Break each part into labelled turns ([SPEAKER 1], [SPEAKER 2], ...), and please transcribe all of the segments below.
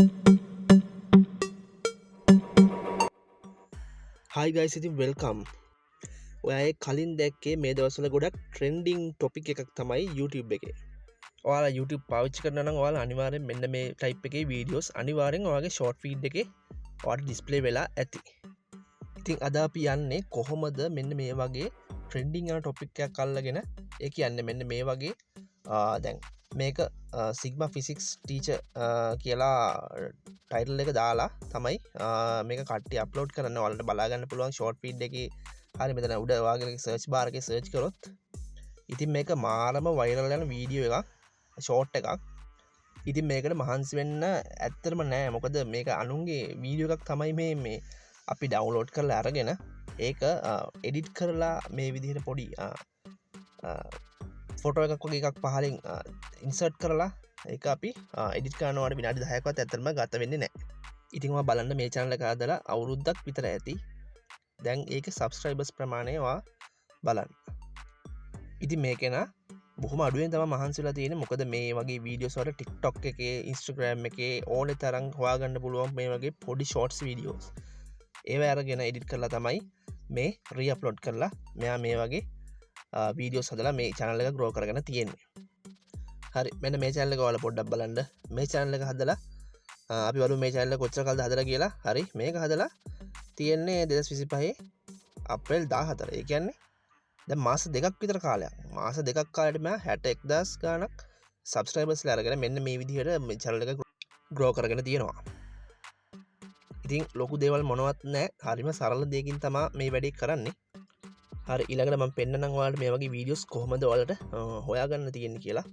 [SPEAKER 1] Hi guys, ඉතින් welcome. ඔයා කලින් දැක්කේ මේ දවස්වල ගොඩක් ට්‍රෙන්ඩිං ටොපික් එකක් තමයි YouTube එකේ. ඔයාලා YouTube පාවිච්චි කරනවා නම් ඔයාලා අනිවාර්යෙන් මෙන්න මේ ටයිප් එකේ වීඩියෝස් අනිවාර්යෙන් ඔයාගේ ෂෝට් ෆීඩ් එකේ ඔයාලට ඩිස්ප්ලේ වෙලා ඇති. ඉතින් අද අපි යන්නේ කොහොමද මෙන්න මේ වගේ ට්‍රෙන්ඩිං යන ටොපික් එකක් අල්ලගෙන ඒ කියන්නේ මෙන්න මේ වගේ දැන් මේක සිග්මා ෆිසික්ස් ටීචර් කියලා ටයිටල් එක දාලා තමයි මේක කට්ටිය අප්ලෝඩ් කරන්න. ඔයාලට බලාගන්න පුළුවන් ෂෝට් ෆීඩ් එකේ හරි මෙතන උඩ ඔයාගේ සර්ච් බාර් එකේ සර්ච් කරොත් ඉතින් මේක මාරම වෛරල් යන වීඩියෝ එකක්, ෂෝට් එකක්. ඉතින් මේකට මහන්සි වෙන්න ඇත්තටම නෑ, මොකද මේක අනුන්ගේ වීඩියෝ එකක් තමයි මේ අපි ඩවුන්ලෝඩ් කරලා අරගෙන ඒක එඩිට් කරලා මේ විදිහට පොඩි ෆොටෝ එකක් වගේ එකක් පහලින් ඉන්සර්ට් කරලා ඒක අපි එඩිට් කරනවට විනාඩි 10කවත් ඇත්තටම ගත වෙන්නේ නැහැ. ඉතින් ඔයා බලන්න මේ channel එක හදලා අවුරුද්දක් විතර ඇති. දැන් ඒකේ subscribers ප්‍රමාණය ඔයා බලන්න. ඉතින් මේක නා බොහොම අඩුවෙන් තමයි මහන්සි වෙලා තියෙන්නේ. මොකද මේ වගේ වීඩියෝස් වල TikTok එකේ, Instagram එකේ ඕනේ තරම් හොයාගන්න පුළුවන් මේ වගේ පොඩි shorts videos. ඒව අරගෙන එඩිට් කරලා තමයි මේ රීඅප්ලෝඩ් කරලා මෙයා මේ වගේ වීඩියෝස් හදලා මේ channel එක grow කරගෙන තියෙන්නේ. හරි, මෙන්න මේ channel එක ඔයාලා පොඩ්ඩක් බලන්න. මේ channel එක හදලා අපි බලමු මේ channel එක කොච්චර කල්ද හදලා කියලා. හරි, මේක හදලා තියෙන්නේ 2025 අප්‍රේල් 14. ඒ කියන්නේ දැන් මාස දෙකක් විතර කාලයක්. මාස දෙකක් කාලෙට මම 61000 ගාණක් subscribers ලා අරගෙන මෙන්න මේ විදිහට මේ channel එක grow කරගෙන තියෙනවා. ඉතින් ලොකු දේවල් මොනවත් නැහැ. හරිම සරල දෙයකින් තමයි මේ වැඩේ කරන්නේ. හරි, ඊළඟට මම පෙන්නනම් ඔයාලට මේ වගේ වීඩියෝස් කොහොමද ඔයාලට හොයාගන්න තියෙන්නේ කියලා.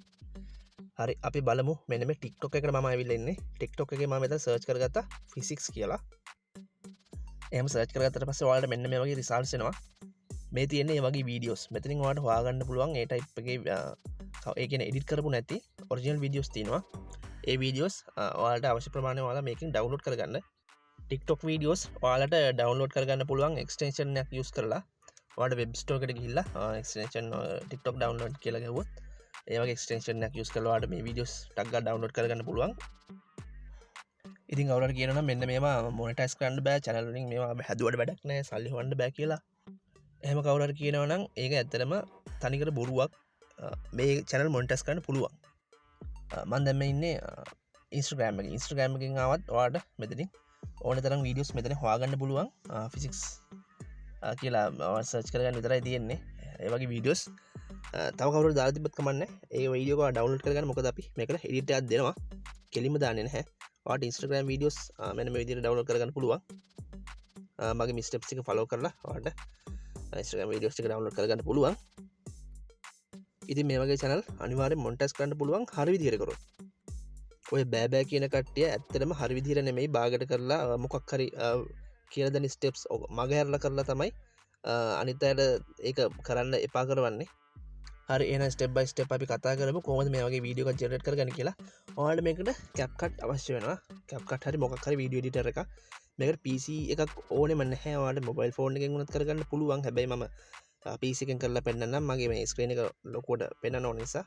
[SPEAKER 1] හරි, අපි බලමු. මෙන්න මේ TikTok එකට මම ආවිල්ලා ඉන්නේ. TikTok එකේ මම මෙතන සර්ච් කරගත්තා physics කියලා. එහෙම සර්ච් කරගත්තට පස්සේ ඔයාලට මෙන්න මේ වගේ රිසල්ට්ස් එනවා. මේ තියෙන්නේ මේ වගේ වීඩියෝස්. මෙතනින් ඔයාලට හොයාගන්න පුළුවන් ඒ ටයිප් එකේ ඒ කියන්නේ එඩිට් කරපු නැති ඔරිජිනල් වීඩියෝස් තියෙනවා. ඒ වීඩියෝස් ඔයාලට අවශ්‍ය ප්‍රමාණය ඔයාලා මේකෙන් ඩවුන්ලෝඩ් කරගන්න. TikTok වීඩියෝස් ඔයාලට ඩවුන්ලෝඩ් කරගන්න පුළුවන් එක්ස්ටෙන්ෂන් එකක් යූස් කරලා. ඔයාලට වෙබ් ස්ටෝර් එකට ගිහිල්ලා එක්ස්ටෙන්ෂන් TikTok download කියලා ගහුවොත් ඒ වගේ එක්ස්ටෙන්ෂන් එකක් යූස් කරලා ඔයාලට මේ වීඩියෝස් ටක් ගාලා ඩවුන්ලෝඩ් කරගන්න පුළුවන්. ඉතින් කවුරුහරි කියනවා නම් මෙන්න මේවා මොනිටයිස් කරන්න බෑ, channel වලින් මේවා හැදුවට වැඩක් නැහැ, සල්ලි හොයන්න බෑ කියලා. එහෙම කවුරුහරි කියනවා නම් ඒක ඇත්තටම තනිකර බොරුවක්. මේ channel මොනිටයිස් කරන්න පුළුවන්. මම දැන් මේ ඉන්නේ Instagram එකේ. Instagram එකෙන් ආවත් ඔයාලට මෙතනින් ඕන තරම් වීඩියෝස් මෙතන හොයාගන්න පුළුවන්. ෆිසික්ස් කියලා සර්ච් කරගන්න විතරයි තියෙන්නේ. ඒ වගේ වීඩියෝස් තව කවුරුහරි දාලා තිබ්බත් කමන්නේ. ඒ වීඩියෝ එක ඩවුන්ලෝඩ් කරගන්න. මොකද අපි මේකට එඩිට් එකක් දෙනවා. කෙලින්ම දාන්නේ නැහැ. ඔයාලට Instagram වීඩියෝස් මෙන්න මේ විදිහට ඩවුන්ලෝඩ් කරගන්න පුළුවන්. මගේ මේ ස්ටෙප්ස් ටික ෆලෝ කරලා ඔයාලට Instagram වීඩියෝස් ටික ඩවුන්ලෝඩ් කරගන්න පුළුවන්. ඉතින් මේ වගේ channel අනිවාර්යෙන් මොනිටයිස් කරන්න පුළුවන් හරි විදිහට කරොත්. ඔය බෑ කියන කට්ටිය ඇත්තටම හරි විදිහට නෙමෙයි බාගට කරලා මොකක් හරි කියලා දෙන ස්ටෙප්ස් මගහැරලා කරලා තමයි අනිත් අයට ඒක කරන්න එපා කරවන්නේ. හරි, එහෙනම් ස්ටෙප් බයි ස්ටෙප් අපි කතා කරමු කොහොමද මේ වගේ වීඩියෝ එකක් ජෙනරේට් කරගන්නේ කියලා. ඔයාලට මේකට CapCut අවශ්‍ය වෙනවා. CapCut හරි මොකක් හරි වීඩියෝ එඩිටර් එකක්. මේකට PC එකක් ඕනෙම නැහැ. ඔයාලට මොබයිල් ෆෝන් එකෙන් උනත් කරගන්න පුළුවන්. හැබැයි මම PC එකෙන් කරලා පෙන්නන්නම්. මගේ මේ ස්ක්‍රීන් එක ලොකුවට පෙන්නන්න ඕන නිසා.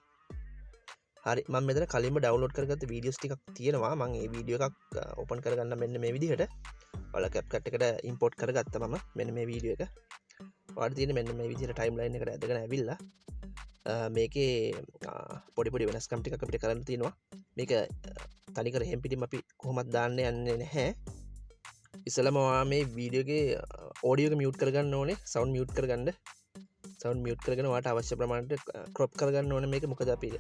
[SPEAKER 1] හරි, මම මෙතන කලින්ම ඩවුන්ලෝඩ් කරගත්ත වීඩියෝස් ටිකක් තියෙනවා. මම මේ වීඩියෝ එකක් ඕපන් කරගන්න මෙන්න මේ විදිහට. ඔයාලා CapCut එකට ඉම්පෝර්ට් කරගත්තා මම මෙන්න මේ වීඩියෝ එක. ඔයාලට තියෙන මෙන්න මේ විදිහට ටයිම්ලයින් එකට ඇදගෙන ඇවිල්ලා මේකේ පොඩි වෙනස්කම් ටිකක් අපිට කරන්න තියෙනවා. මේක තනිකර එහෙම් පිටින් අපි කොහොමද දාන්න යන්නේ නැහැ. ඉස්සෙල්ලාම ඔයා මේ වීඩියෝ එකේ ඔඩියෝ එක මියුට් කරගන්න ඕනේ. සවුන්ඩ් මියුට් කරගන්න. සවුන්ඩ් මියුට් කරගෙන ඔයාලට අවශ්‍ය ප්‍රමාණයට ක්‍රොප් කරගන්න ඕනේ මේක. මොකද අපි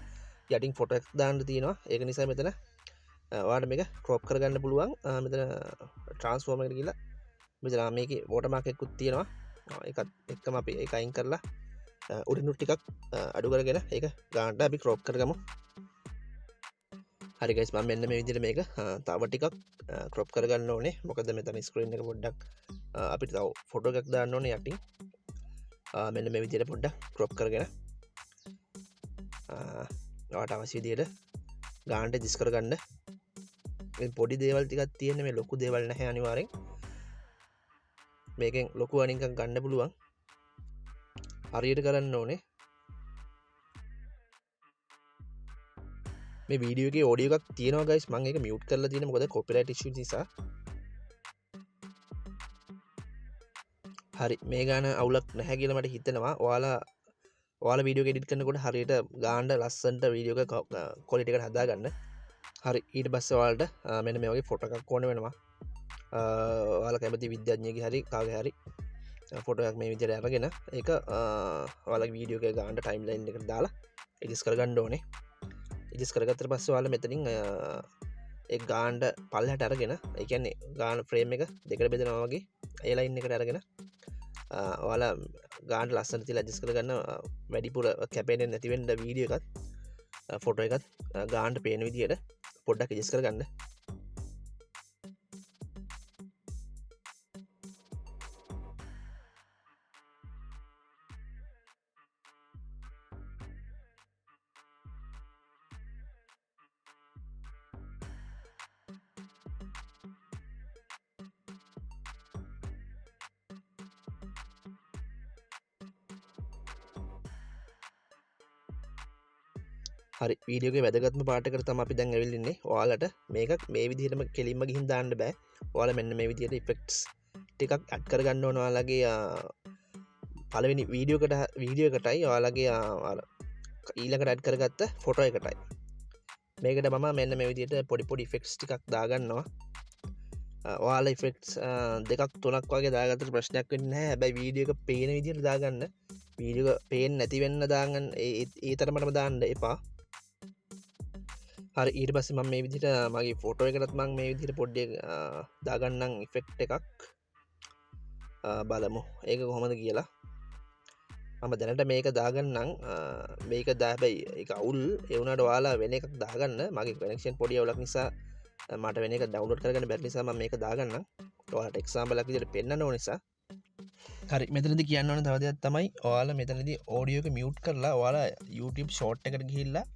[SPEAKER 1] යටින් ෆොටෝ එකක් දාන්න තියෙනවා. ඒක නිසා මෙතන ඔයාලට මේක ක්‍රොප් කරගන්න පුළුවන්. මෙතන ට්‍රාන්ස්ෆෝර්ම් එකට ගිහලා මෙතන මේකේ වෝටර්මාක් එකකුත් තියෙනවා. ඒකත් එක්කම අපි ඒක අයින් කරලා උඩිනුත් ටිකක් අඩු කරගෙන ඒක ගානට අපි ක්‍රොප් කරගමු. හරි ගයිස්, මම මෙන්න මේ විදිහට මේක තව ටිකක් ක්‍රොප් කරගන්න ඕනේ. මොකද මෙතන ස්ක්‍රීන් එක පොඩ්ඩක් අපිට තව ෆොටෝ එකක් දාන්න ඕනේ යටින්. මෙන්න මේ විදිහට පොඩ්ඩක් ක්‍රොප් කරගෙන ඔයාලට අවශ්‍ය විදිහට ගානට ඇඩ්ජස්ට් කරගන්න. මේ පොඩි දේවල් ටිකක් තියෙන්නේ, මේ ලොකු දේවල් නැහැ අනිවාර්යෙන්. මේකෙන් ලොකු අනිකක් ගන්න පුළුවන්. හරියට කරන්න ඕනේ. මේ වීඩියෝගේ ඔඩියෝ එකක් තියෙනවා ගයිස් මම ඒක මියුට් කරලා තියෙනවා මොකද කොපිරයිට් ඉෂුස් නිසා හරි මේ ගාන අවුලක් නැහැ කියලා මට හිතෙනවා ඔයාලා වීඩියෝ එඩිට් කරනකොට හරියට ගාන්න ලස්සනට වීඩියෝ එක ක්වොලිටි එකට හදාගන්න හරි ඊට පස්සේ ඔයාලට මෙන්න මේ වගේ ෆොටෝ එකක් ඕන වෙනවා ඔයාලා කැමති විද්‍යාඥයෙක්ගේ හරි කාගේ හරි ෆොටෝ එකක් මේ විදිහට අරගෙන ඒක ඔයාලගේ වීඩියෝ එකේ ගාන්න ටයිම්ලයින් එකට දාලා එඩිට් කරගන්න ඕනේ එඩිට් කරගත්තට පස්සේ ඔයාලා මෙතනින් ඒ ගාන්න පල්ලෙහාට අරගෙන ඒ කියන්නේ ගාන ෆ්‍රේම් එක දෙකට බෙදනවා වගේ ඒ ලයින් එකට අරගෙන ඔයාලා ගාන්න ලස්සනට තියලා ඇඩ්ජස්ට් කරගන්න වැඩිපුර කැපෙන්නේ නැති වෙන්න වීඩියෝ එකත් ෆොටෝ එකත් ගාන්න පේන විදිහට පොඩ්ඩක් ඇඩ්ජස්ට් කරගන්න හරි වීඩියෝගේ වැදගත්ම පාටකට තමයි අපි දැන් ඇවිල්ලා ඉන්නේ. ඔයාලට මේක මේ විදිහටම කෙලින්ම ගිහින් දාන්න බෑ. ඔයාලා මෙන්න මේ විදිහට ඉෆෙක්ට්ස් ටිකක් ඇඩ් කරගන්න ඕන ඔයාලගේ පළවෙනි වීඩියෝ එකටයි ඔයාලගේ ඊළඟට ඇඩ් කරගත්ත ෆොටෝ එකටයි. මේකට මම මෙන්න මේ විදිහට පොඩි ඉෆෙක්ට්ස් ටිකක් දාගන්නවා. ඔයාලා ඉෆෙක්ට්ස් දෙකක් තුනක් වගේ දාගත්තට ප්‍රශ්නයක් වෙන්නේ නැහැ. හැබැයි වීඩියෝ එක පේන විදිහට දාගන්න. වීඩියෝ එක පේන්නේ නැති වෙන්න දාගන්න ඒ තරමටම දාන්න එපා. හරි ඊට පස්සේ මම මේ විදිහට මගේ ෆොටෝ එකටත් මම මේ විදිහට පොඩ්ඩක් දාගන්නම් ඉෆෙක්ට් එකක් බලමු ඒක කොහොමද කියලා මම දැනට මේක දාගන්නම් මේක හැබැයි ඒක අවුල් ඒ වුණාට ඔයාලා වෙන එකක් දාගන්න මගේ කනෙක්ෂන් පොඩි අවුලක් නිසා මට වෙන එක ඩවුන්ලෝඩ් කරගන්න බැරි නිසා මම මේක දාගන්නම් ඔයාලට එක්සැම්පල් එකක් විදිහට පෙන්නන්න ඕන නිසා හරි මෙතනදී කියන්න ඕන තව දෙයක් තමයි ඔයාලා මෙතනදී ඔඩියෝ එක මියුට් කරලා ඔයාලා YouTube ෂෝට් එකට ගිහිල්ලා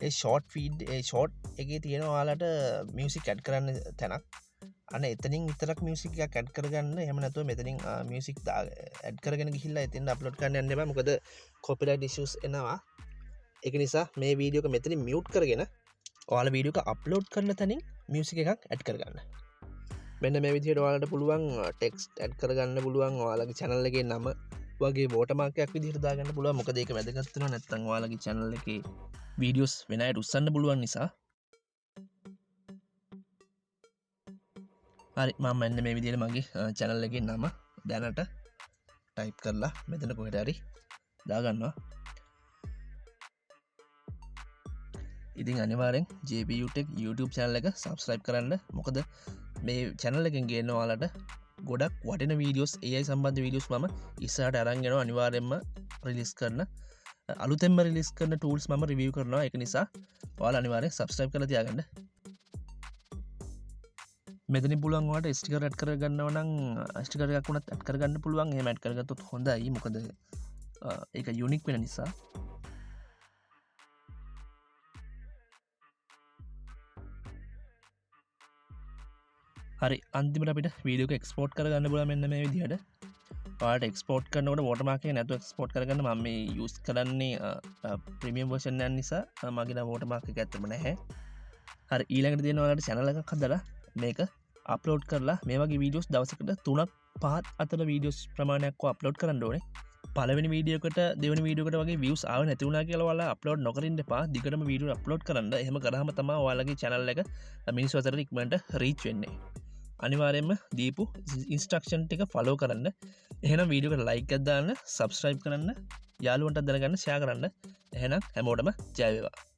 [SPEAKER 1] ඒ ෂෝට් ෆීඩ් ඒ ෂෝට් එකේ තියෙන ඔයාලට මියුසික් ඇඩ් කරන්න තැනක් අන්න එතනින් විතරක් මියුසික් එකක් ඇඩ් කරගන්න එහෙම නැතුව මෙතනින් මියුසික් ඇඩ් කරගෙන ගිහිල්ලා එතෙන් අප්ලෝඩ් කරන්න යන්න එපා මොකද කොපිරයිට් ඉෂුස් එනවා ඒක නිසා මේ වීඩියෝ එක මෙතනින් මියුට් කරගෙන ඔයාලා වීඩියෝ එක අප්ලෝඩ් කරන තැනින් මියුසික් එකක් ඇඩ් කරගන්න මෙන්න මේ විදිහට ඔයාලට පුළුවන් ටෙක්ස්ට් ඇඩ් කරගන්න පුළුවන් ඔයාලගේ channel එකේ නම වගේ watermark එකක් විදිහට දාගන්න පුළුවන් මොකද ඒක වැදගත් වෙනවා නැත්නම් ඔයාලගේ channel එකේ වීඩියෝස් වෙන අයට උස්සන්න පුළුවන් නිසා හරි මම මෙන්න මේ විදිහට මගේ channel එකේ නම දැනට ටයිප් කරලා මෙතන කොහෙද හරි දාගන්නවා ඉතින් අනිවාර්යෙන් JPU Tech YouTube channel එක subscribe කරන්න මොකද මේ channel එකෙන් ගේන්න ඔයාලට ගොඩක් වටින වීඩියෝස් AI සම්බන්ධ වීඩියෝස් මම ඉස්සරහට අරන් යනවා අනිවාර්යෙන්ම රිලීස් කරන අලුතෙන්ම රිලීස් කරන ටූල්ස් මම රිවිව් කරනවා ඒක නිසා ඔයාලා අනිවාර්යෙන් subscribe කරලා තියාගන්න මෙතනින් පුළුවන් ඔයාලට ස්ටිකර් ඇඩ් කරගන්නව නම් ස්ටිකර් එකක් වුණත් ඇඩ් කරගන්න පුළුවන් එහෙම ඇඩ් කරගත්තොත් හොඳයි මොකද ඒක යුනික් වෙන නිසා හරි අන්තිමට අපිට වීඩියෝ එක එක්ස්පෝර්ට් කරගන්න පුළුවන් මෙන්න මේ විදිහට ඔයාලට එක්ස්පෝර්ට් කරනකොට watermark එක නැතුව එක්ස්පෝර්ට් කරගන්න මම මේ යූස් කරන්නේ ප්‍රීමියම් version එක නිසා මගේ නම් watermark එක ඇත්තම නැහැ හරි ඊළඟට දෙන්න ඔයාලට channel එකක් හදලා මේක අප්ලෝඩ් කරලා මේ වගේ වීඩියෝස් දවසකට 3ක් 5ක් අතර වීඩියෝස් ප්‍රමාණයක් අප්ලෝඩ් කරන්න ඕනේ පළවෙනි වීඩියෝ එකට දෙවෙනි වීඩියෝ එකට වගේ views ආව නැති වුණා කියලා ඔයාලා අප්ලෝඩ් නොකරින්න එපා දිගටම වීඩියෝ අප්ලෝඩ් කරන්න එහෙම කරාම තමයි ඔයාලගේ channel එක මිනිස්සු අතරට ඉක්මනට රීච් වෙන්නේ අනිවාර්යෙන්ම දීපු ඉන්ස්ට්‍රක්ෂන් ටික ෆලෝ කරන්න එහෙනම් වීඩියෝ එකට ලයික් එකක් දාන්න සබ්ස්ක්‍රයිබ් කරන්න යාළුවන්ට දැනගන්න ෂෙයා කරන්න එහෙනම් හැමෝටම ජය වේවා